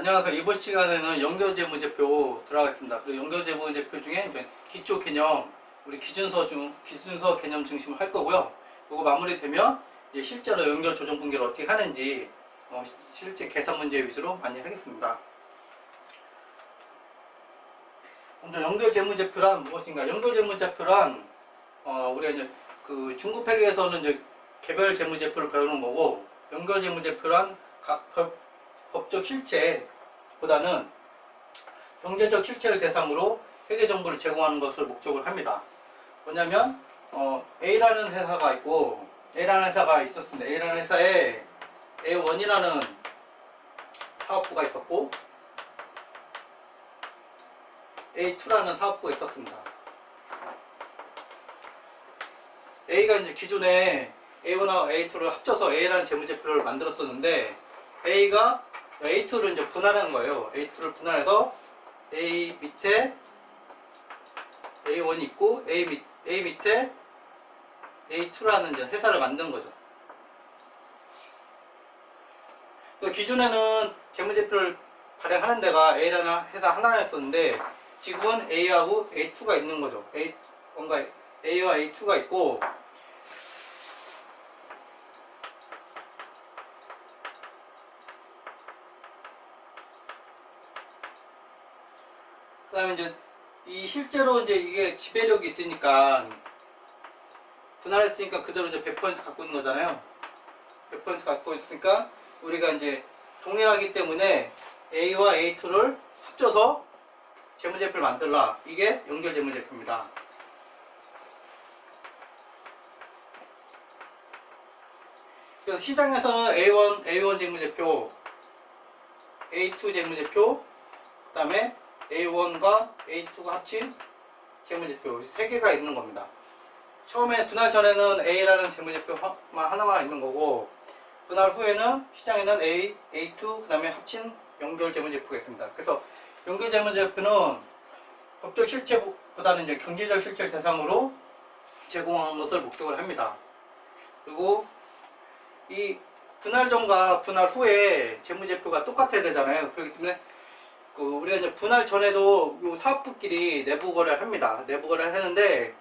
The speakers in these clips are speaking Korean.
안녕하세요. 이번 시간에는 연결재무제표 들어가겠습니다. 그리고 연결재무제표 중에 기초 개념, 우리 기준서 개념 중심으로 할 거고요. 이거 마무리되면 이제 실제로 연결 조정 분기를 어떻게 하는지 실제 계산 문제 위주로 많이 하겠습니다. 먼저 연결재무제표란 무엇인가? 연결재무제표란 우리가 이제 그 중급회계에서는 이제 개별 재무제표를 배우는 거고, 연결재무제표란 각 법적 실체보다는 경제적 실체를 대상으로 회계 정보를 제공하는 것을 목적으로 합니다. 뭐냐면 A라는 회사가 있고, A라는 회사가 있었습니다. A라는 회사에 A1이라는 사업부가 있었고 A2라는 사업부가 있었습니다. A가 이제 기존에 A1하고 A2를 합쳐서 A라는 재무제표를 만들었었는데, A가 A2를 이제 분할한 거예요. A2를 분할해서 A 밑에 A1이 있고 A 밑에 A2라는 이제 회사를 만든 거죠. 기존에는 재무제표를 발행하는 데가 A라는 회사 하나였었는데, 지금은 A하고 A2가 있는 거죠. 뭔가 A와 A2가 있고, 그 다음에 이제 실제로 이제 이게 지배력이 있으니까, 분할했으니까 그대로 이제 100% 갖고 있는 거잖아요. 100% 갖고 있으니까 우리가 이제 동일하기 때문에 A와 A2를 합쳐서 재무제표를 만들라. 이게 연결재무제표입니다. 그래서 시장에서는 A1 재무제표, A2 재무제표, 그 다음에 A1과 A2가 합친 재무제표 3개가 있는 겁니다. 처음에 분할 전에는 A라는 재무제표만 하나만 있는 거고, 분할 후에는 시장에는 A, A2, 그 다음에 합친 연결재무제표가 있습니다. 그래서 연결재무제표는 법적 실체보다는 이제 경제적 실체를 대상으로 제공하는 것을 목적으로 합니다. 그리고 이 분할 전과 분할 후에 재무제표가 똑같아야 되잖아요. 그렇기 때문에 우리가 이제 분할 전에도 요 사업부끼리 내부 거래를 합니다. 내부 거래를 하는데,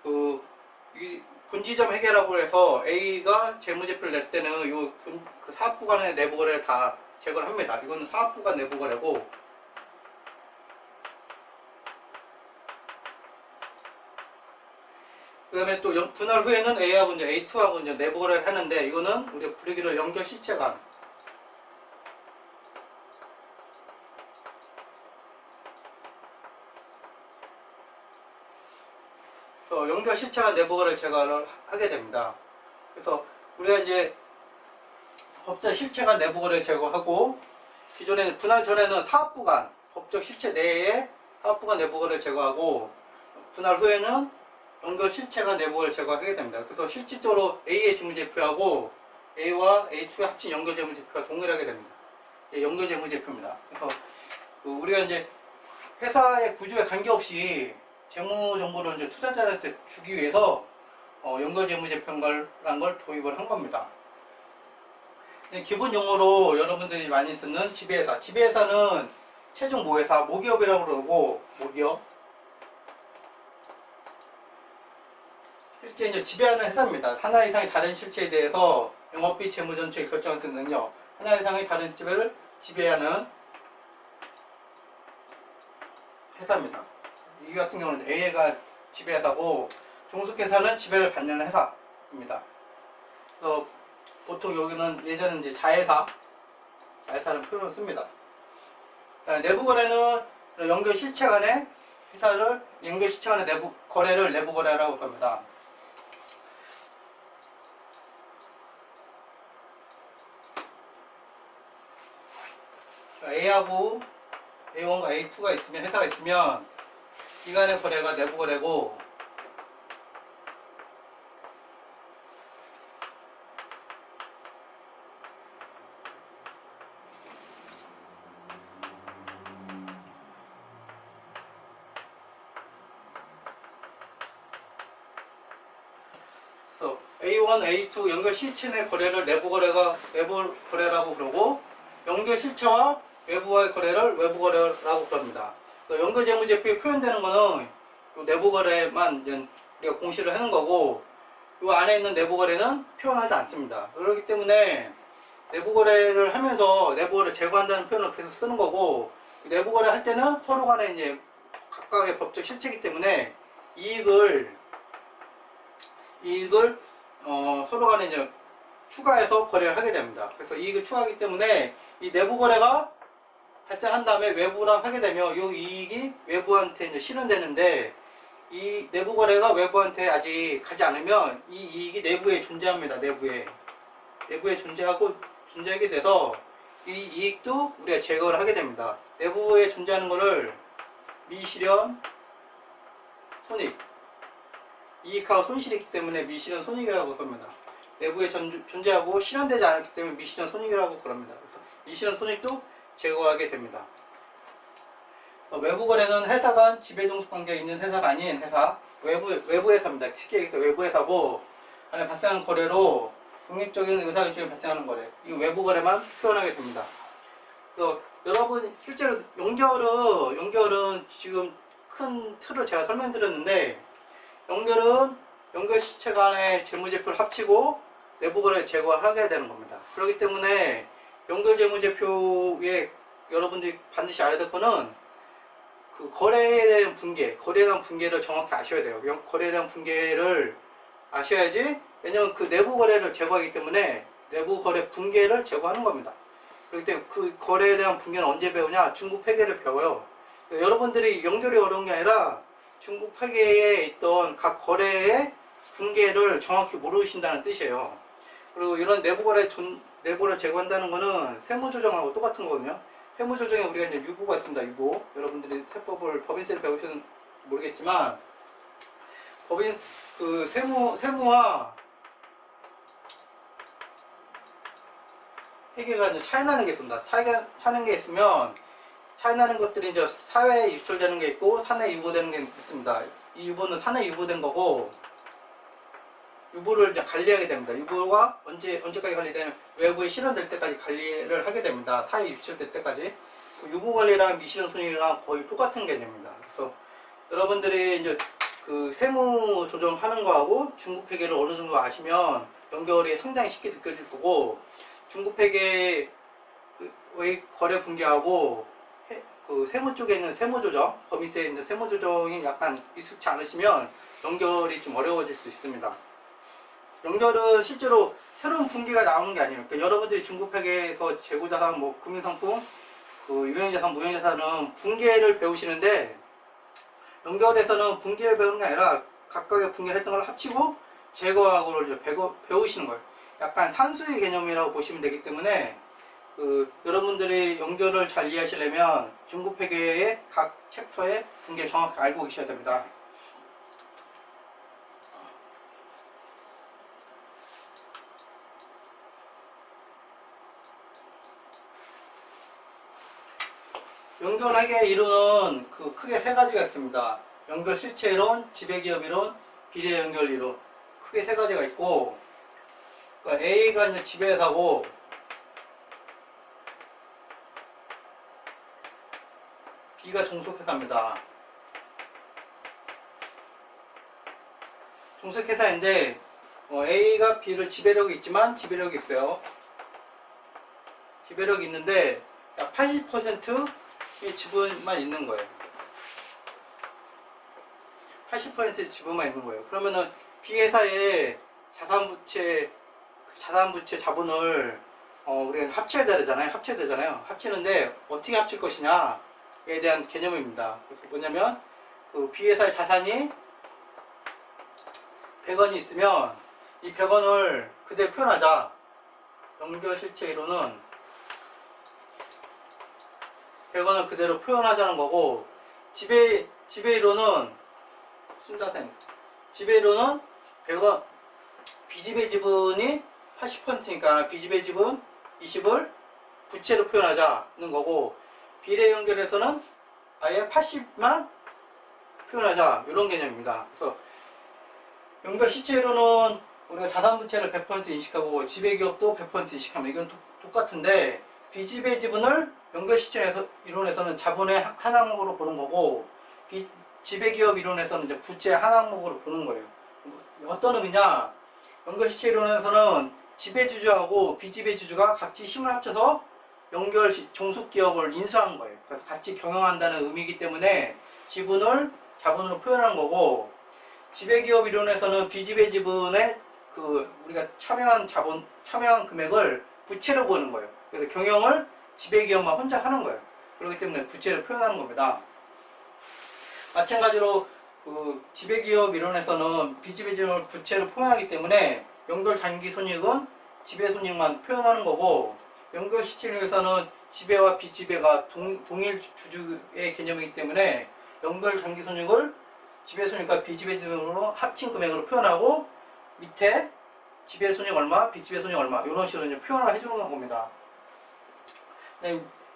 이 본지점 회계라고 해서 A가 재무제표를 낼 때는 그 사업부 간의 내부 거래를 다 제거를 합니다. 이거는 사업부 간 내부 거래고, 그 다음에 또 분할 후에는 A하고 이제 A2하고 이제 내부 거래를 하는데, 이거는 우리가 부르기로 연결 실체간, 연결 실체간 내부 거래를 제거를 하게 됩니다. 그래서 우리가 이제 법적 실체간 내부 거래를 제거하고, 기존에는 분할 전에는 사업부 간 법적 실체 내에 사업부 간 내부 거래를 제거하고, 분할 후에는 연결 실체간 내부 거래를 제거하게 됩니다. 그래서 실질적으로 A의 재무제표하고 A와 A2의 합친 연결 재무제표가 동일하게 됩니다. 연결 재무제표입니다. 그래서 우리가 이제 회사의 구조에 관계없이 재무 정보를 이제 투자자한테 주기 위해서 연결 재무제표라는 걸 도입을 한 겁니다. 기본 용어로 여러분들이 많이 듣는 지배회사. 지배회사는 최종 모회사, 모기업이라고 그러고, 모기업. 실제 이제 지배하는 회사입니다. 하나 이상의 다른 실체에 대해서 영업비 재무 전체를 결정할 수 있는 능력, 하나 이상의 다른 실체를 지배하는 회사입니다. 이 같은 경우는 A가 지배회사고, 종속회사는 지배를 받는 회사입니다. 그래서 보통 여기는 예전에 이제 자회사라는 표현을 씁니다. 내부 거래는 연결 실체 간의 연결 실체 간의 내부 거래를 내부 거래라고 합니다. A하고 A1과 A2가 있으면, 회사가 있으면 이 간의 거래가 내부 거래고, 그래서 A1, A2 연결 실체 내 거래를 내부 거래라고 그러고, 연결 실체와 외부와의 거래를 외부 거래라고 부릅니다. 연결 재무제표에 표현되는 거는 내부 거래만 우리가 공시를 하는 거고, 이 안에 있는 내부 거래는 표현하지 않습니다. 그렇기 때문에 내부 거래를 하면서 내부 거래 제거한다는 표현을 계속 쓰는 거고, 내부 거래 할 때는 서로 간에 이제 각각의 법적 실체이기 때문에 이익을 서로 간에 이제 추가해서 거래를 하게 됩니다. 그래서 이익을 추가하기 때문에 이 내부 거래가 발생한 다음에 외부랑 하게 되면 이 이익이 외부한테 이제 실현되는데, 이 내부 거래가 외부한테 아직 가지 않으면 이 이익이 내부에 존재합니다. 내부에 존재하게 돼서 이 이익도 우리가 제거를 하게 됩니다. 내부에 존재하는 거를 미실현 손익, 이익하고 손실이 있기 때문에 미실현 손익이라고 부릅니다. 내부에 존재하고 실현되지 않았기 때문에 미실현 손익이라고 부릅니다. 그래서 미실현 손익도 제거하게 됩니다. 외부 거래는 회사 간 지배종속 관계에 있는 회사가 아닌 회사, 외부 회사입니다. 쉽게 얘기해서 외부 회사고, 안에 발생하는 거래로 독립적인 의사결정이 발생하는 거래, 이 외부 거래만 표현하게 됩니다. 그래서 여러분 실제로 연결은 지금 큰 틀을 제가 설명드렸는데, 연결 시체 간의 재무제표를 합치고 내부 거래를 제거하게 되는 겁니다. 그렇기 때문에 연결 재무제표에 여러분들이 반드시 알아야 될 거는 그 거래에 대한 분계를 정확히 아셔야 돼요. 거래에 대한 분계를 아셔야지, 왜냐면 그 내부 거래를 제거하기 때문에 내부 거래 분계를 제거하는 겁니다. 그렇기 때문에 그 거래에 대한 분계는 언제 배우냐? 중국 회계를 배워요. 여러분들이 연결이 어려운 게 아니라 중국 회계에 있던 각 거래의 분계를 정확히 모르신다는 뜻이에요. 그리고 이런 내부거래를 제거한다는 거는 세무조정하고 똑같은 거거든요. 세무조정에 우리가 이제 유보가 있습니다. 유보. 여러분들이 법인세를 배우시는 모르겠지만, 세무와 회계가 이제 차이 나는 게 있습니다. 차이나는 게 있으면, 차이 나는 것들이 이제 사회에 유출되는 게 있고, 사내에 유보되는 게 있습니다. 이 유보는 사내에 유보된 거고, 유보를 이제 관리하게 됩니다. 유보가 언제까지 관리되면 외부에 실현될 때까지 관리를 하게 됩니다. 타에 유출될 때까지. 그 유보 관리랑 미실현 손익이랑 거의 똑같은 개념입니다. 그래서 여러분들이 이제 그 세무 조정하는 거하고 중국 회계를 어느 정도 아시면 연결이 상당히 쉽게 느껴질 거고, 중국 회계의 거래 분계하고 그 세무 쪽에 있는 세무조정, 법인세에 있는 세무조정이 약간 익숙치 않으시면 연결이 좀 어려워질 수 있습니다. 연결은 실제로 새로운 분기가 나오는 게 아니에요. 그러니까 여러분들이 중국 회계에서 재고자산, 금융상품, 그 유형자산, 무형자산은 분기를 배우시는데, 연결에서는 분기를 배우는 게 아니라 각각의 분기를 했던 걸 합치고 제거하고를 배우시는 거예요. 약간 산수의 개념이라고 보시면 되기 때문에, 여러분들이 연결을 잘 이해하시려면 중국 회계의 각 챕터의 분기를 정확히 알고 계셔야 됩니다. 연결회계 이론은 크게 세 가지가 있습니다. 연결 실체 이론, 지배기업 이론, 비례 연결 이론. 크게 세 가지가 있고, 그러니까 A가 이제 지배회사고, B가 종속회사입니다. 종속회사인데, A가 B를 지배력이 있지만 지배력이 있어요. 지배력이 있는데 약 80%의 지분만 있는 거예요. 80%의 지분만 있는 거예요. 그러면은 B회사의 자산부채 자본을 우리가 합쳐야 되잖아요. 합치는데 어떻게 합칠 것이냐에 대한 개념입니다. 그래서 뭐냐면 그 B회사의 자산이 100원이 있으면 이 100원을 그대로 표현하자. 연결실체 이론은 100원을 그대로 표현하자는 거고, 지배이론은 순자생. 지배이론은 100원, 비지배 지분이 80%니까 비지배 지분 20을 부채로 표현하자는 거고, 비례 연결에서는 아예 80만 표현하자, 이런 개념입니다. 그래서 연결 시체이론은 우리가 자산부채를 100% 인식하고 지배기업도 100% 인식하면 이건 똑같은데, 비지배 지분을 연결시체 이론에서는 자본의 한 항목으로 보는 거고, 지배기업 이론에서는 이제 부채의 한 항목으로 보는 거예요. 어떤 의미냐? 연결시체 이론에서는 지배주주하고 비지배주주가 같이 힘을 합쳐서 종속기업을 인수한 거예요. 그래서 같이 경영한다는 의미이기 때문에 지분을 자본으로 표현하는 거고, 지배기업 이론에서는 비지배 지분의 우리가 참여한 금액을 부채로 보는 거예요. 그래서 경영을 지배기업만 혼자 하는 거예요. 그렇기 때문에 부채를 표현하는 겁니다. 마찬가지로 지배기업 이론에서는 비지배 지분을 부채로 표현하기 때문에 연결 단기 손익은 지배 손익만 표현하는 거고, 연결 시치론에서는 지배와 비지배가 동일 주주의 개념이기 때문에 연결 단기 손익을 지배 손익과 비지배 지분으로 합친 금액으로 표현하고, 밑에 지배 손익 얼마, 비지배 손익 얼마 이런 식으로 이제 표현을 해주는 겁니다.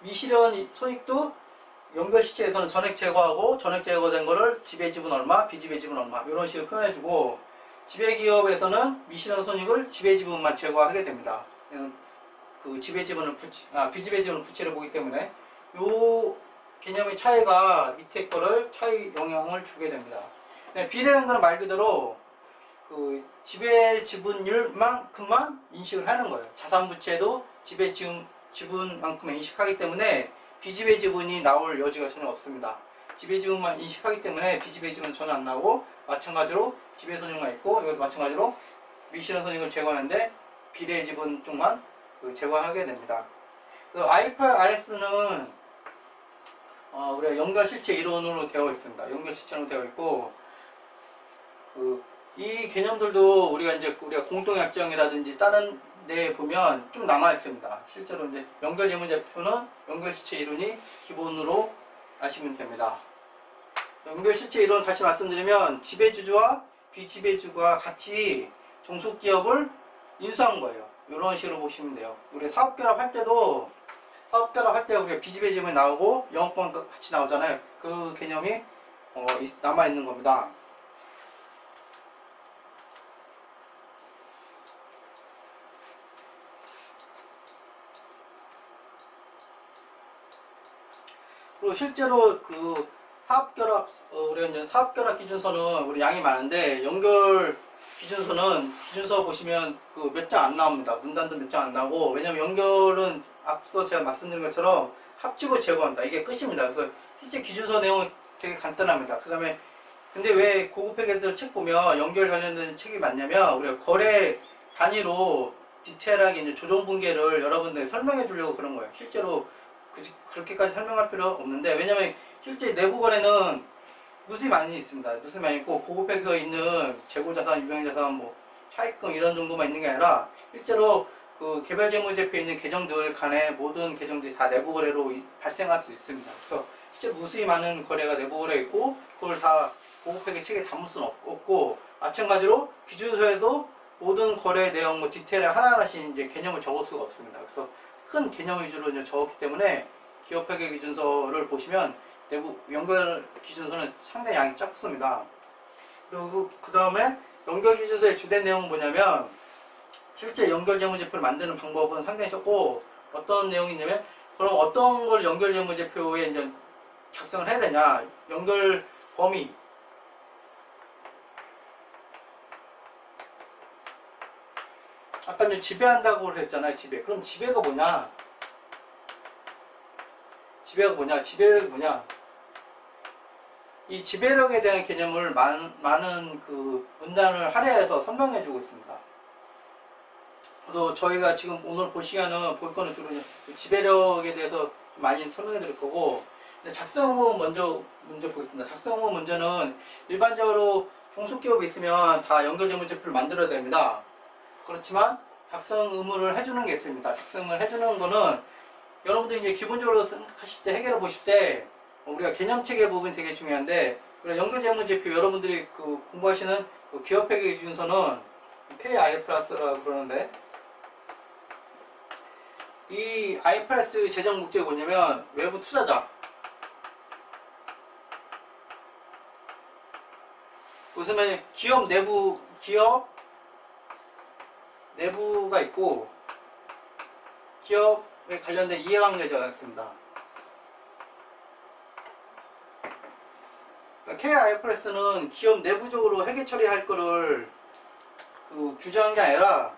미실현 손익도 연결 시체에서는 전액 제거하고, 전액 제거된 거를 지배 지분 얼마, 비지배 지분 얼마 이런 식으로 표현해주고, 지배 기업에서는 미실현 손익을 지배 지분만 제거하게 됩니다. 비지배 지분을 부채로 보기 때문에 요 개념의 차이가 밑에 거를 차이 영향을 주게 됩니다. 비례연결은 말 그대로 지배 지분율만큼만 인식을 하는 거예요. 자산 부채도 지배 지분만큼 인식하기 때문에 비지배 지분이 나올 여지가 전혀 없습니다. 지배 지분만 인식하기 때문에 비지배 지분은 전혀 안 나오고, 마찬가지로 지배 손익만 있고, 이것도 마찬가지로 미실현 손익을 제거하는데 비례 지분 쪽만 제거하게 됩니다. IFRS는 우리가 연결실체 이론으로 되어 있습니다. 연결실체로 되어 있고, 이 개념들도 우리가 공동약정이라든지 다른 데 보면 좀 남아 있습니다. 실제로 이제 연결재무제표는 연결실체 이론이 기본으로 아시면 됩니다. 연결실체 이론 다시 말씀드리면, 지배주주와 비지배주가 같이 종속기업을 인수한 거예요. 이런 식으로 보시면 돼요. 우리 사업결합 할 때도 우리가 비지배 지분이 나오고 영업권 같이 나오잖아요. 그 개념이 남아 있는 겁니다. 그리고 실제로 우리가 이제 사업결합 기준서는 우리 양이 많은데, 연결 기준서 보시면 몇 장 안 나옵니다. 문단도 몇 장 안 나오고, 왜냐면 연결은 앞서 제가 말씀드린 것처럼 합치고 제거한다. 이게 끝입니다. 그래서 실제 기준서 내용은 되게 간단합니다. 근데 왜 고급회계들 책 보면 연결 관련된 책이 많냐면, 우리가 거래 단위로 디테일하게 이제 조정 분계를 여러분들 설명해 주려고 그런 거예요. 실제로 그렇게까지 설명할 필요 없는데, 왜냐면 실제 내부 거래는 무수히 많이 있습니다. 무수히 많이 있고, 고급회계가 있는 재고자산, 유형자산, 차익금 이런 정도만 있는 게 아니라, 실제로 개별재무제표에 있는 계정들 간의 모든 계정들이 다 내부 거래로 발생할 수 있습니다. 그래서 실제 무수히 많은 거래가 내부 거래에 있고, 그걸 다 고급회계 책에 담을 수는 없고, 마찬가지로 기준서에도 모든 거래 내용 디테일에 하나하나씩 이제 개념을 적을 수가 없습니다. 그래서 큰 개념 위주로 이제 적었기 때문에 기업회계 기준서를 보시면 내부 연결 기준서는 상당히 양이 작습니다. 그리고 그 다음에 연결 기준서의 주된 내용은 뭐냐면, 실제 연결 재무제표를 만드는 방법은 상당히 적고, 어떤 내용이 있냐면, 그럼 어떤 걸 연결 재무제표에 이제 작성을 해야 되냐? 연결 범위. 아까 이제 지배한다고 했잖아요. 지배. 그럼 지배가 뭐냐? 지배력이 뭐냐? 이 지배력에 대한 개념을 많은 문단을 할애해서 설명해주고 있습니다. 그래서 저희가 지금 오늘 볼 거는 주로 지배력에 대해서 많이 설명해 드릴 거고, 작성 의무 먼저 보겠습니다. 작성 의무 먼저는 일반적으로 종속기업이 있으면 다 연결재무제표를 만들어야 됩니다. 그렇지만 작성 의무를 해주는 게 있습니다. 작성을 해주는 거는 여러분들이 이제 기본적으로 생각하실 때, 해결해 보실 때, 우리가 개념체계 부분이 되게 중요한데, 연결재무제표 여러분들이 공부하시는 기업회계 기준서는 KIFRS라고 그러는데, 이 IFRS 제정 목적이 뭐냐면 외부 투자자, 무슨 기업 내부가 있고, 기업에 관련된 이해관계자가 있습니다. KIFRS는 기업 내부적으로 회계 처리할 거를 규정한 게 아니라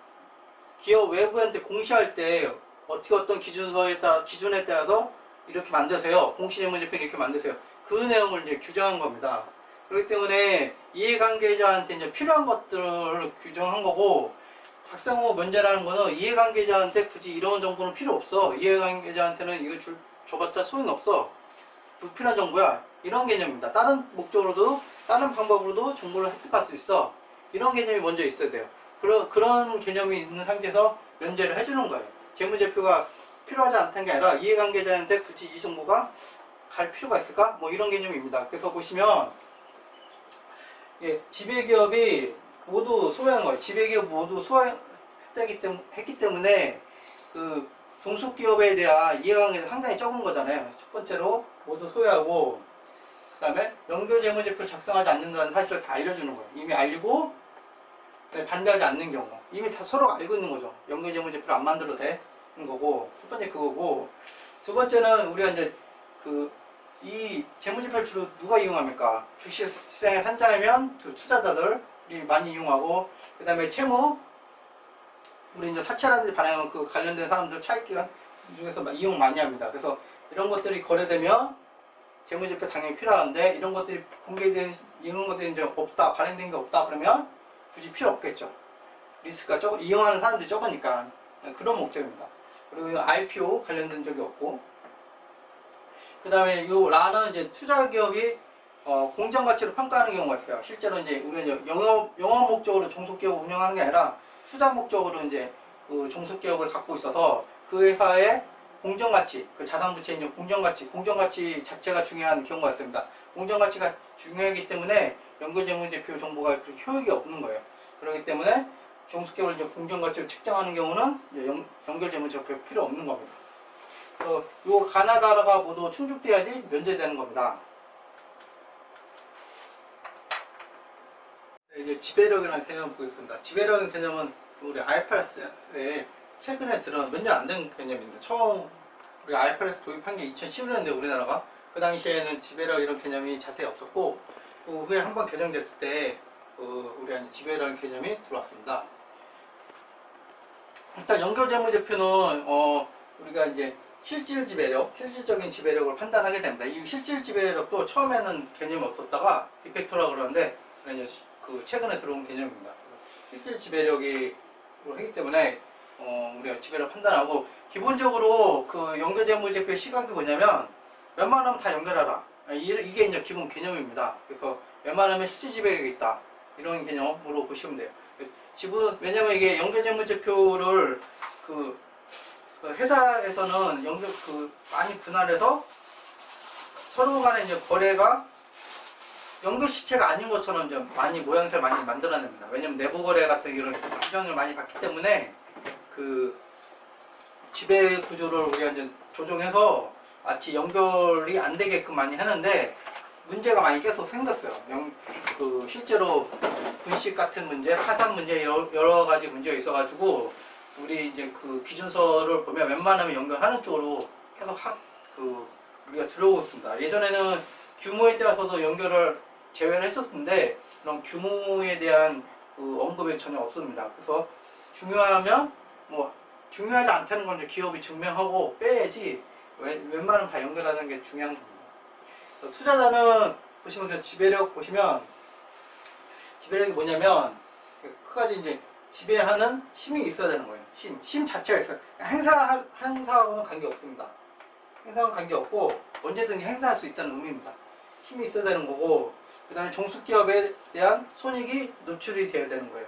기업 외부한테 공시할 때 어떻게 어떤 기준에 따라서 이렇게 만드세요. 공시재무제표를 이렇게 만드세요. 그 내용을 이제 규정한 겁니다. 그렇기 때문에 이해관계자한테 이제 필요한 것들을 규정한 거고, 작성후 면제라는 거는 이해관계자한테 굳이 이런 정보는 필요 없어. 이해관계자한테는 이거 줘봤자 소용이 없어. 불필요한 정보야. 이런 개념입니다. 다른 목적으로도, 다른 방법으로도 정보를 획득할 수 있어. 이런 개념이 먼저 있어야 돼요. 그런 개념이 있는 상태에서 면제를 해주는 거예요. 재무제표가 필요하지 않다는 게 아니라 이해관계자한테 굳이 이 정보가 갈 필요가 있을까? 뭐 이런 개념입니다. 그래서 보시면 지배기업이 모두 소유한 거예요. 지배기업 모두 소유했기 때문에 그 종속기업에 대한 이해관계가 상당히 적은 거잖아요. 첫 번째로 모두 소유하고, 그 다음에 연결재무제표를 작성하지 않는다는 사실을 다 알려주는 거예요. 이미 알고 반대하지 않는 경우, 이미 다 서로 알고 있는 거죠. 연결재무제표를 안 만들어도 되는 거고, 첫 번째 그거고, 두 번째는 우리가 이제 이 재무제표를 주로 누가 이용합니까? 주식시장에 산자이면 투자자들이 많이 이용하고, 그 다음에 채무, 우리 이제 사채라든지 발행하면 그 관련된 사람들 차익기간 중에서 이용 많이 합니다. 그래서 이런 것들이 거래되면 재무제표 당연히 필요한데, 이런 것들이 공개된, 이런 것들이 이제 없다, 발행된 게 없다 그러면 굳이 필요 없겠죠. 리스크가 이용하는 사람들이 적으니까. 그런 목적입니다. 그리고 IPO 관련된 적이 없고, 그 다음에 요 라는 이제 투자기업이 공정가치로 평가하는 경우가 있어요. 실제로 이제 우리가 이제 영업 목적으로 종속기업을 운영하는 게 아니라 투자 목적으로 이제 그 종속기업을 갖고 있어서 그 회사의 공정가치, 그 자산부채의 이제 공정가치 자체가 중요한 경우가 있습니다. 공정가치가 중요하기 때문에 연결재무제표 정보가 그렇게 효익이 없는 거예요. 그렇기 때문에 종속기업을 이제 공정가치로 측정하는 경우는 이제 연결재무제표 필요 없는 겁니다. 그래서 요 가나다라가 모두 충족돼야지 면제되는 겁니다. 이제 지배력이라는 개념을 보겠습니다. 지배력의 개념은 우리 IFRS에 최근에 몇 년 안 된 개념입니다. 처음 우리 IFRS 도입한 게 2011년인데 우리나라가 그 당시에는 지배력 이런 개념이 자세히 없었고, 그 후에 한번 개정됐을 때 우리 지배력 개념이 들어왔습니다. 일단 연결재무제표는 우리가 이제 실질적인 지배력을 판단하게 됩니다. 이 실질 지배력도 처음에는 개념이 없었다가 디펙토라고 그러는데 최근에 들어온 개념입니다. 실질 지배력이 하기 때문에 우리가 지배력 판단하고, 기본적으로 그 연결재무제표의 시각이 뭐냐면 웬만하면 다 연결하라. 이게 이제 기본 개념입니다. 그래서 웬만하면 실질 지배력이 있다. 이런 개념으로 보시면 돼요. 왜냐면 이게 연결재무제표를 회사에서는 많이 분할해서 서로 간에 이제 거래가 연결시체가 아닌 것처럼 이제 많이 모양새를 많이 만들어냅니다. 왜냐면 내부 거래 같은 이런 규정을 많이 받기 때문에 그 지배 구조를 우리가 이제 조정해서 마치 연결이 안 되게끔 많이 하는데, 문제가 많이 계속 생겼어요. 실제로 분식 같은 문제, 파산 문제, 여러 가지 문제가 있어가지고 우리 이제 그 기준서를 보면 웬만하면 연결하는 쪽으로 계속 우리가 들어오고 있습니다. 예전에는 규모에 따라서도 연결을 제외를 했었는데, 그런 규모에 대한 언급이 전혀 없습니다. 그래서 중요하면 중요하지 않다는 걸 이제 기업이 증명하고 빼야지, 웬만하면 다 연결하는 게 중요한 겁니다. 투자자는 보시면 지배력 보시면, 지배력이 뭐냐면 끝까지 이제 지배하는 힘이 있어야 되는 거예요. 힘 자체가 있어요. 행사하고는 관계 없습니다. 행사하고는 관계 없고 언제든지 행사할 수 있다는 의미입니다. 힘이 있어야 되는 거고, 그 다음에 종속기업에 대한 손익이 노출이 되어야 되는 거예요.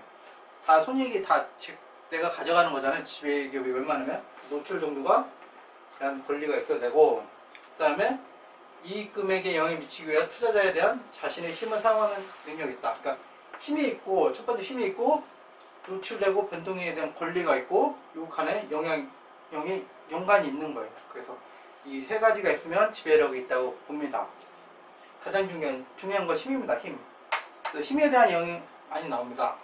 다 손익이 다 내가 가져가는 거잖아요. 지배기업이 웬만하면 노출 정도가 대한 권리가 있어야 되고, 그 다음에 이익 금액에 영향을 미치기 위해 투자자에 대한 자신의 힘을 사용하는 능력이 있다. 그러니까 힘이 있고, 첫 번째 힘이 있고, 노출되고 변동에 대한 권리가 있고, 요 칸에 연관이 있는 거예요. 그래서 이 세 가지가 있으면 지배력이 있다고 봅니다. 가장 중요한 건 힘입니다. 힘. 그래서 힘에 대한 영향이 많이 나옵니다.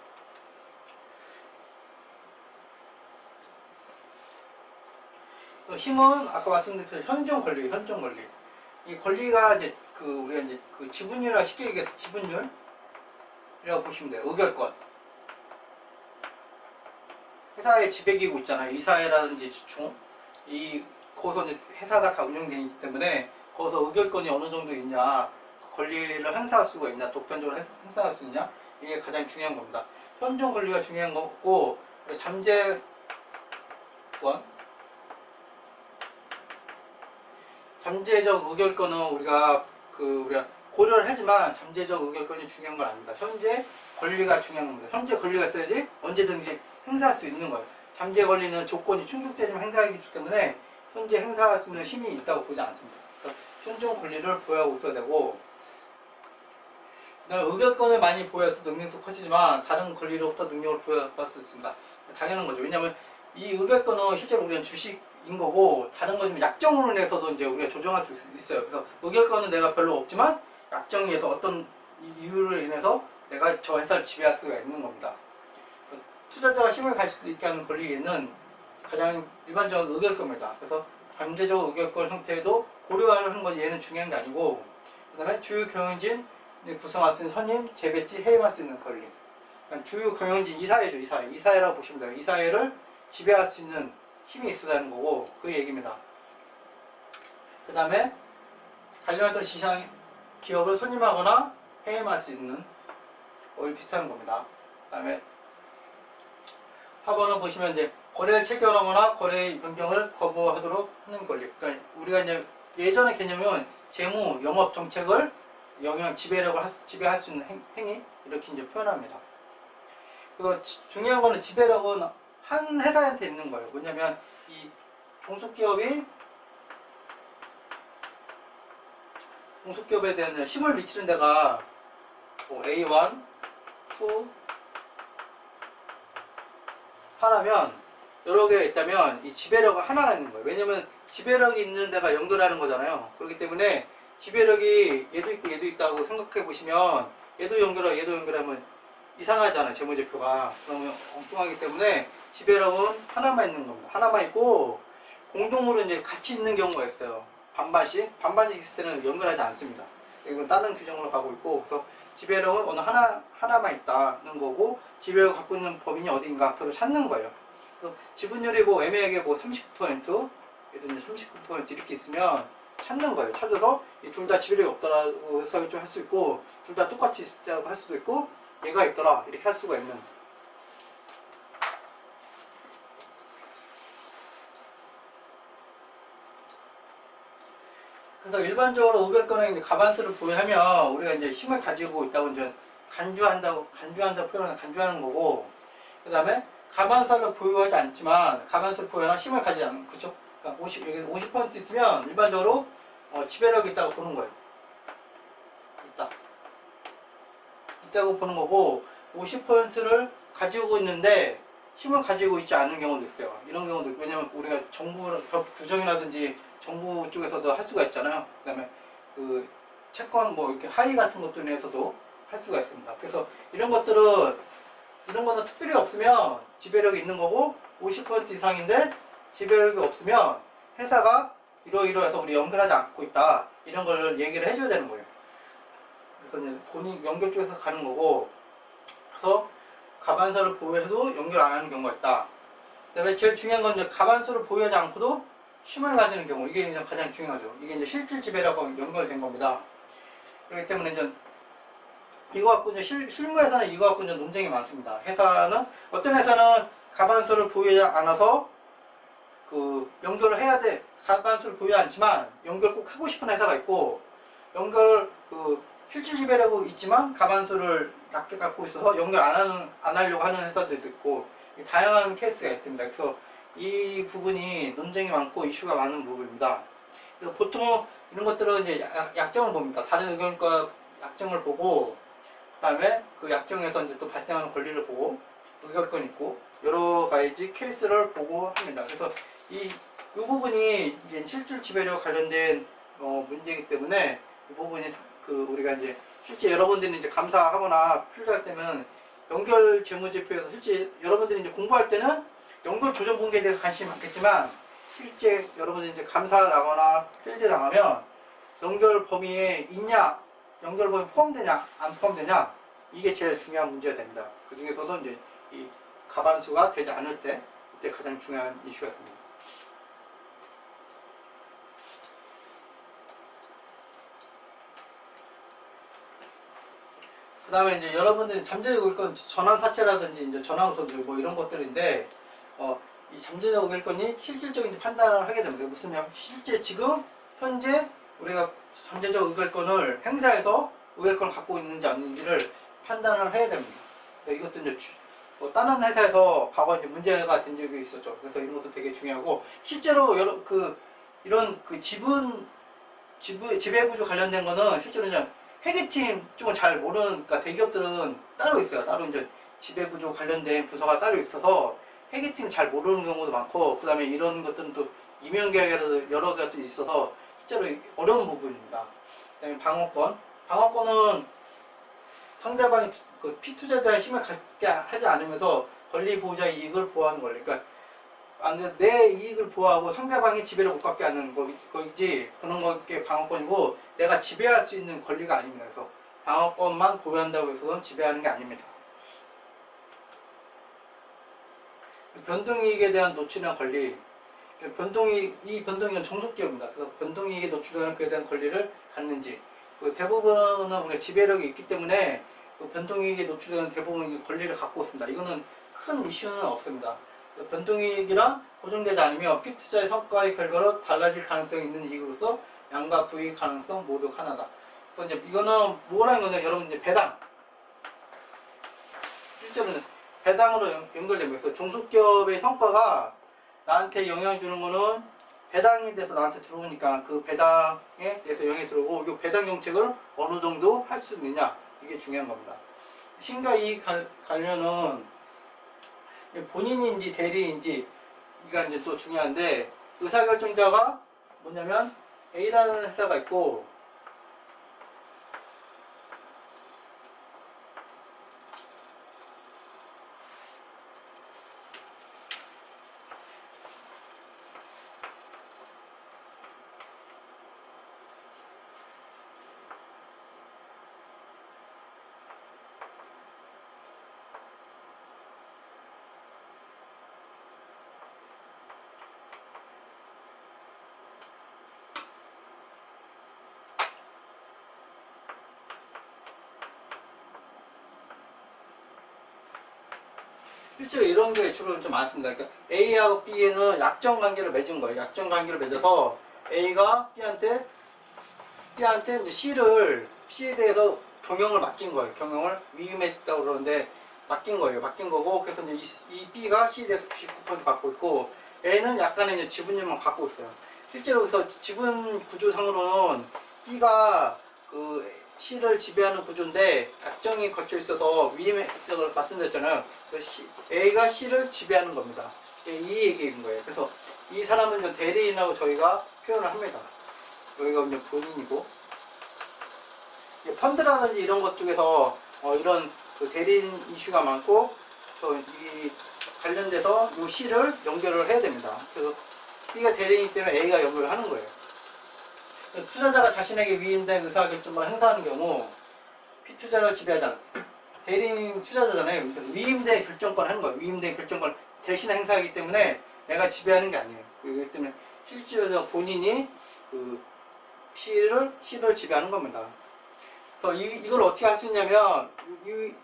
힘은 아까 말씀드린 현존 권리. 이 권리가 이제 우리가 이제 지분율이라 쉽게 얘기해서 지분율이라고 보시면 돼요. 의결권. 회사의 지배기구 있잖아요. 이사회라든지 주총. 거기서 이제 회사가 다 운영되어 있기 때문에 거기서 의결권이 어느 정도 있냐, 권리를 행사할 수가 있냐, 독단적으로 행사할 수 있냐, 이게 가장 중요한 겁니다. 현존 권리가 중요한 거고, 잠재적 의결권은 우리가 고려를 하지만 잠재적 의결권이 중요한 건 아닙니다. 현재 권리가 중요한 겁니다. 현재 권리가 있어야지 언제든지 행사할 수 있는 거예요. 잠재 권리는 조건이 충족되지만 행사하기 때문에 현재 행사할 수 있는 힘이 있다고 보지 않습니다. 현존 권리를 보유하고 있어야 되고, 의결권을 많이 보유해서 능력도 커지지만 다른 권리로부터 능력을 부여할 수 있습니다. 당연한 거죠. 왜냐하면 이 의결권은 실제로 우리는 주식인 거고, 다른 거는 약정으로 인해서도 이제 우리가 조정할 수 있어요. 그래서 의결권은 내가 별로 없지만 약정에 의해서 어떤 이유로 인해서 내가 저 회사를 지배할 수가 있는 겁니다. 투자자가 힘을 가질 수 있게 하는 권리는 가장 일반적인 의결권입니다. 그래서 잠재적 의결권 형태도 고려하는 것이 얘는 중요한 게 아니고, 그 다음에 주요 경영진 구성할 수 있는 선임, 재배치, 해임할 수 있는 권리. 그러니까 주요 경영진 이사회죠. 이사회라고 보시면 돼요. 이사회를 지배할 수 있는 힘이 있어야 하는 거고, 그 얘기입니다. 그 다음에 관련했던 시장 기업을 선임하거나 해임할 수 있는 거의 비슷한 겁니다. 그 다음에 하번은 보시면 이제 거래를 체결하거나 거래 변경을 거부하도록 하는 권리. 그러니까 우리가 이제 예전의 개념은 재무, 영업 정책을 지배할 수 있는 행위, 이렇게 이제 표현합니다. 그리고 중요한 거는 지배력은 한 회사한테 있는 거예요. 뭐냐면 이 종속기업에 대한 힘을 미치는 데가 뭐 A1, 2, 하나면 여러 개가 있다면 이 지배력은 하나가 있는 거예요. 왜냐면 지배력이 있는 데가 연결하는 거잖아요. 그렇기 때문에 지배력이 얘도 있고 얘도 있다고 생각해 보시면 얘도 연결하면 이상하잖아요. 재무제표가. 그러면 엉뚱하기 때문에 지배력은 하나만 있는 겁니다. 하나만 있고 공동으로 이제 같이 있는 경우가 있어요. 반반씩 있을 때는 연결하지 않습니다. 이건 다른 규정으로 가고 있고, 그래서 지배력은 어느 하나만 있다는 거고, 지배력을 갖고 있는 법인이 어디인가 그걸 찾는 거예요. 그래서 지분율이 뭐 애매하게 뭐 39%, 예를 들면 39% 이렇게 있으면 찾는 거예요. 찾아서 둘 다 지배력이 없더라고 해서 좀 할 수 있고, 둘 다 똑같이 있다고 할 수도 있고, 얘가 있더라 이렇게 할 수가 있는. 그래서 일반적으로 의결권에 이제 가반수를 보유하면 우리가 이제 힘을 가지고 있다고 이제 간주하는 거고, 그 다음에 가반수를 보유하지 않지만 가반수를 보유하나 힘을 가지지 않는, 그죠? 그러니까 50% 있으면 일반적으로 지배력이 있다고 보는 거예요. 있다고 보는 거고, 50%를 가지고 있는데 힘을 가지고 있지 않은 경우도 있어요. 이런 경우도 있고, 왜냐면 우리가 정부 법 규정이라든지 정부 쪽에서도 할 수가 있잖아요. 그 다음에 채권 뭐 이렇게 하위 같은 것도 인해서도 할 수가 있습니다. 그래서 이런 거는 특별히 없으면 지배력이 있는 거고, 50% 이상인데 지배력이 없으면 회사가 이러이러해서 우리 연결하지 않고 있다, 이런 걸 얘기를 해줘야 되는 거예요. 그래서 이제 본인 연결 쪽에서 가는 거고, 그래서 가반수를 보유해도 연결 안 하는 경우가 있다. 그다음에 제일 중요한 건 이제 가반수를 보유하지 않고도 힘을 가지는 경우, 이게 이제 가장 중요하죠. 이게 이제 실질 지배력과 연결된 겁니다. 그렇기 때문에 이제 이거 갖고 이제 실무에서는 이거 갖고 이제 논쟁이 많습니다. 어떤 회사는 가반수를 보유하지 않아서 연결을 해야 돼. 가반수를 보유하지 않지만 연결 꼭 하고 싶은 회사가 있고, 실질 지배력은 있지만 가반수를 낮게 갖고 있어서 연결 안 하려고 하는 회사들도 있고, 다양한 케이스가 있습니다. 그래서 이 부분이 논쟁이 많고 이슈가 많은 부분입니다. 그래서 보통 이런 것들은 이제 약정을 봅니다. 다른 의견과 약정을 보고, 그 다음에 그 약정에서 이제 또 발생하는 권리를 보고, 의결권 있고, 여러 가지 케이스를 보고 합니다. 그래서 이 부분이 이제 실질 지배력 관련된 문제이기 때문에 이 부분이 우리가 이제 실제 여러분들이 이제 감사하거나 필요할 때는 연결 재무제표에서 실제 여러분들이 이제 공부할 때는 연결 조정 공개에 대해서 관심이 많겠지만, 실제 여러분들이 이제 감사 나거나 필드 나가면 연결 범위에 있냐, 연결 범위 포함되냐, 안 포함되냐, 이게 제일 중요한 문제가 됩니다. 그 중에서도 이제 이 가반수가 되지 않을 때, 이때 가장 중요한 이슈가 됩니다. 그 다음에 이제 여러분들이 잠재적 우길권 전환사체라든지 이제 전환우선들 뭐 이런 것들인데, 이 잠재적 우길권이 실질적인 판단을 하게 됩니다. 무슨 말이냐면, 실제 지금, 현재 우리가 잠재적 우길권을 행사해서 우길권을 갖고 있는지 아닌지를 판단을 해야 됩니다. 이것도 이제 다른 회사에서 과거에 이제 문제가 된 적이 있었죠. 그래서 이런 것도 되게 중요하고, 실제로 이런 지배구조 관련된 거는 실제로 그냥 회계팀 쪽은 잘 모르는, 그러니까 대기업들은 따로 있어요. 따로 이제 지배구조 관련된 부서가 따로 있어서 회계팀 잘 모르는 경우도 많고, 그 다음에 이런 것들은 또 임용계약이라도 여러 가지 있어서 실제로 어려운 부분입니다. 그 다음에 방어권. 방어권은 상대방이 그 피투자에 대한 힘을 갖게 하지 않으면서 권리 보호자 이익을 보호하는 권리. 그러니까 내 이익을 보호하고 상대방이 지배를 못 갖게 하는 거지, 그런 게 방어권이고, 내가 지배할 수 있는 권리가 아닙니다. 그래서 방어권만 보호한다고 해서는 지배하는 게 아닙니다. 변동이익에 대한 노출이나 권리. 이 변동이익은 종속기업입니다. 그래서 변동이익에 노출되는 그에 대한 권리를 갖는지. 대부분은 우리가 지배력이 있기 때문에 변동이익에 노출되는 대부분 권리를 갖고 있습니다. 이거는 큰 이슈는 없습니다. 변동이익이란 고정되지 않으며 피투자의 성과의 결과로 달라질 가능성이 있는 이익으로서 양가 부익 가능성 모두 하나다. 그래서 이제 이거는 뭐라는 거냐, 여러분 이제 배당. 실제로는 배당으로 연결됩니다. 그래서 종속기업의 성과가 나한테 영향 주는 거는 배당에 대해서 나한테 들어오니까 그 배당에 대해서 영향이 들어오고, 이 배당 정책을 어느 정도 할 수 있느냐, 이게 중요한 겁니다. 신가 이익 관련은 본인인지 대리인지 이가 이제 또 중요한데, 의사결정자가 뭐냐면 A라는 회사가 있고, 실제로 이런 게 주로 좀 많습니다. 그러니까 A하고 B에는 약정 관계를 맺은 거예요. 약정 관계를 맺어서 A가 B한테 이제 C에 대해서 경영을 맡긴 거예요. 경영을 위임했다고 그러는데 맡긴 거예요. 맡긴 거고, 그래서 이제 이 B가 C에 대해서 99% 갖고 있고, A는 약간의 이제 지분율만 갖고 있어요. 실제로 그래서 지분 구조상으로는 B가 그 C를 지배하는 구조인데 약정이 거쳐 있어서 위임했다고 말씀드렸잖아요. A가 C를 지배하는 겁니다. 이 얘기인 거예요. 그래서 이 사람은 이제 대리인하고 저희가 표현을 합니다. 여기가 이제 본인이고, 펀드라든지 이런 것 쪽에서 이런 그 대리인 이슈가 많고, 그래서 이 관련돼서 이 C를 연결을 해야 됩니다. 그래서 B가 대리인이기 때문에 A가 연결을 하는 거예요. 투자자가 자신에게 위임된 의사결정권을 행사하는 경우 피투자를 지배하지 대리인 투자자잖아요. 위임된 결정권을 하는 거예요. 위임된 결정권을 대신 행사하기 때문에 내가 지배하는 게 아니에요. 그렇기 때문에 실질적으로 본인이 그 C를 지배하는 겁니다. 그래서 이걸 어떻게 할 수 있냐면,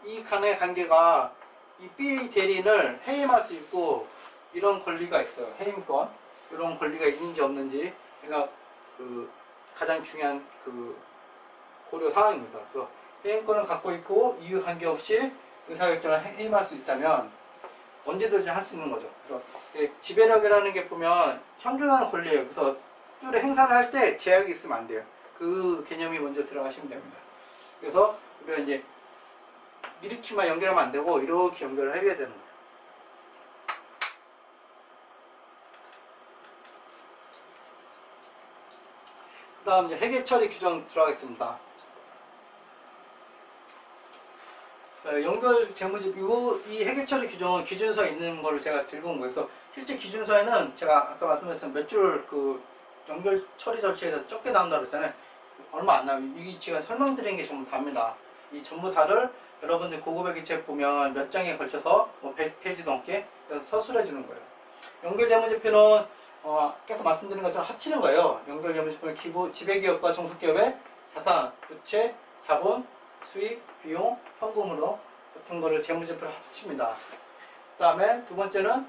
이 간의 관계가 이 B 대리인을 해임할 수 있고, 이런 권리가 있어요. 해임권. 이런 권리가 있는지 없는지, 그러니까 그 가장 중요한 그 고려 사항입니다. 그래서 해임권을 갖고 있고 이유 관계없이 의사결정을 해임할 수 있다면 언제든지 할 수 있는 거죠. 그래서 지배력이라는 게 보면 현존하는 권리예요. 그래서 뚜레 행사를 할 때 제약이 있으면 안 돼요. 그 개념이 먼저 들어가시면 됩니다. 그래서 우리가 이제 이렇게만 연결하면 안 되고 이렇게 연결을 해야 되는 거예요. 그 다음 이제 회계처리 규정 들어가겠습니다. 연결 재무집, 이 회계처리 규정은 기준서에 있는 거를 제가 들고 온 거예요. 그래서 실제 기준서에는 제가 아까 말씀드렸던 몇 줄 그 연결 처리 절차에 대해서 적게 나온다고 그랬잖아요. 얼마 안 나요. 이 제가 설명드린 게 전부 다입니다. 이 전부 다를 여러분들 고급회계 책 보면 몇 장에 걸쳐서 뭐 100페이지 넘게 서술해 주는 거예요. 연결재무제표는 계속 말씀드린 것처럼 합치는 거예요. 연결재무제표는 지배기업과 종속기업의 자산, 부채, 자본, 수입, 비용, 현금으로 같은 거를 재무제표를 합칩니다. 그 다음에 두 번째는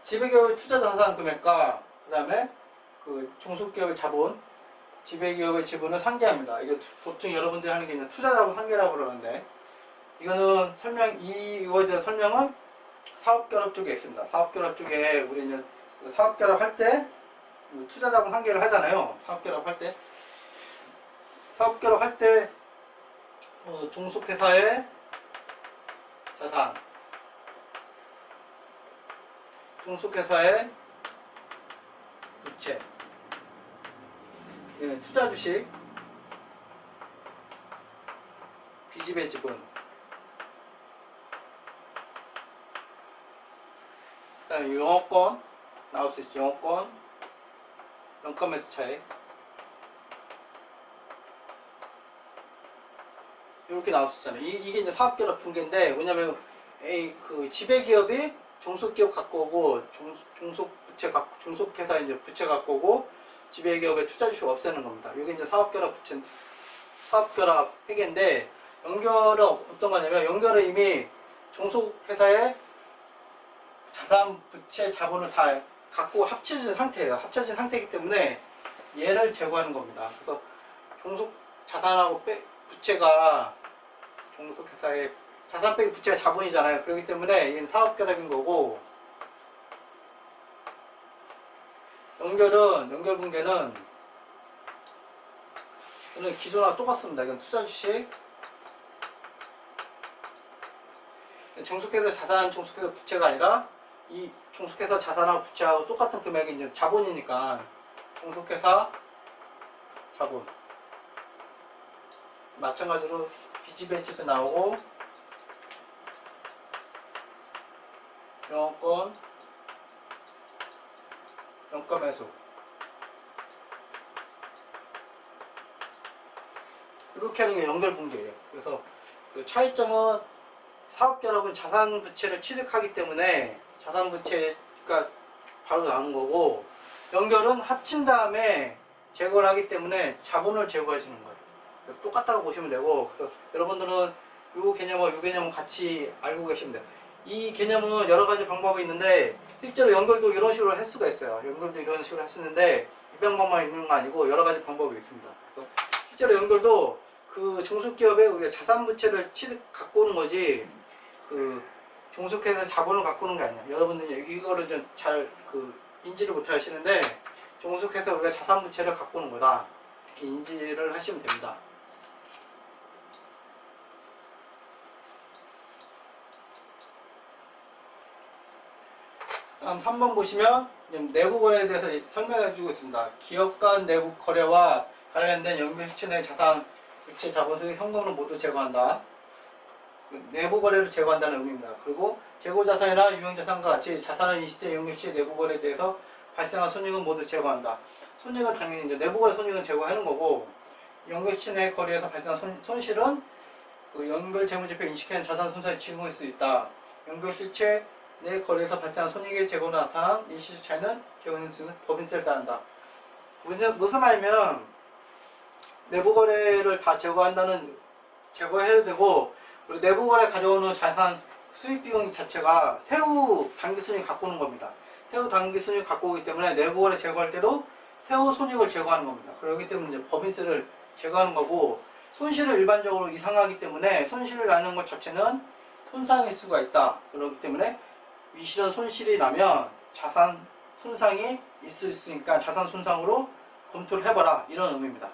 지배기업의 투자자산 금액과 그 다음에 그 종속기업의 자본, 지배기업의 지분을 상계합니다. 이게 보통 여러분들이 하는 게 있는 투자자본 상계라고 그러는데, 이거는 이거에 대한 설명은 사업결합 쪽에 있습니다. 사업결합 쪽에 우리는 사업결합 할 때 투자자본 상계를 하잖아요. 사업결합 할 때. 사업결합 할 때 종속회사의 자산, 종속회사의 부채, 투자 주식, 비지배 지분, 그다음에 영업권 나올 수 있죠. 영업권, 영가매수 차익, 이렇게 나올 수 있잖아요. 이게 이제 사업결합 분계인데, 왜냐면 그 지배기업이 종속기업 갖고 오고 종속회사 이제 부채 갖고 오고 지배기업의 투자주식 없애는 겁니다. 이게 이제 사업결합 회계인데, 연결은 어떤 거냐면, 연결은 이미 종속회사의 자산, 부채, 자본을 다 갖고 합쳐진 상태예요. 합쳐진 상태이기 때문에 얘를 제거하는 겁니다. 그래서 종속 자산하고 부채가 종속회사의 자산 빼기 부채가 자본이잖아요. 그렇기 때문에 이건 사업결합인 거고, 연결분계는 이건 기존하고 똑같습니다. 이건 투자주식, 종속회사 자산, 종속회사 부채가 아니라 이 종속회사 자산하고 부채하고 똑같은 금액이 이제 자본이니까 종속회사 자본, 마찬가지로 비지배집에 나오고, 영업권, 영가매수, 이렇게 하는 게 연결분계예요. 그래서 그 차이점은 사업결합은 자산 부채를 취득하기 때문에 자산 부채가 바로 나오는 거고, 연결은 합친 다음에 제거를 하기 때문에 자본을 제거해 주는 거예요. 그래서 똑같다고 보시면 되고, 그래서 여러분들은 이 개념은 같이 알고 계시면 돼요. 이 개념은 여러 가지 방법이 있는데, 실제로 연결도 이런 식으로 할 수가 있어요. 연결도 이런 식으로 할 수 있는데, 이 방법만 있는 거 아니고 여러 가지 방법이 있습니다. 그래서 실제로 연결도 그 종속기업에 우리가 자산 부채를 갖고 오는 거지, 그 종속회사 자본을 갖고 오는 게 아니야. 여러분들 이거를 좀 잘 인지를 못 하시는데, 종속회사 우리가 자산 부채를 갖고 오는 거다, 이렇게 인지를 하시면 됩니다. 다음 3번 보시면 내부 거래에 대해서 설명해 주고 있습니다. 기업 간 내부 거래와 관련된 연결시체 내 자산, 부채, 자본 등의 현금으로 모두 제거한다. 내부 거래를 제거한다는 의미입니다. 그리고 재고자산이나 유형자산과 같이 자산을 인식된 연결시체 내부 거래에 대해서 발생한 손익은 모두 제거한다. 손익은 당연히 이제 내부 거래 손익은 제거하는 거고, 연결시체 내 거래에서 발생한 손실은 그 연결 재무제표 인식한 자산 손상에 지공할 수 있다. 연결시체 내 거래에서 발생한 손익의 제거로 나타난 일시적 차이는 기업인수는 법인세를 따른다. 무슨 말이면, 내부 거래를 다 제거해야 되고, 우리 내부 거래 가져오는 자산 수익 비용 자체가 세후 단기 손익 갖고 오는 겁니다. 세후 단기 손익 갖고 오기 때문에 내부 거래 제거할 때도 세후 손익을 제거하는 겁니다. 그렇기 때문에 이제 법인세를 제거하는 거고, 손실을 일반적으로 이상하기 때문에 손실을 나는 것 자체는 손상일 수가 있다. 그렇기 때문에 이런 손실이 나면 자산 손상이 있을 수 있으니까 자산 손상으로 검토를 해봐라, 이런 의미입니다.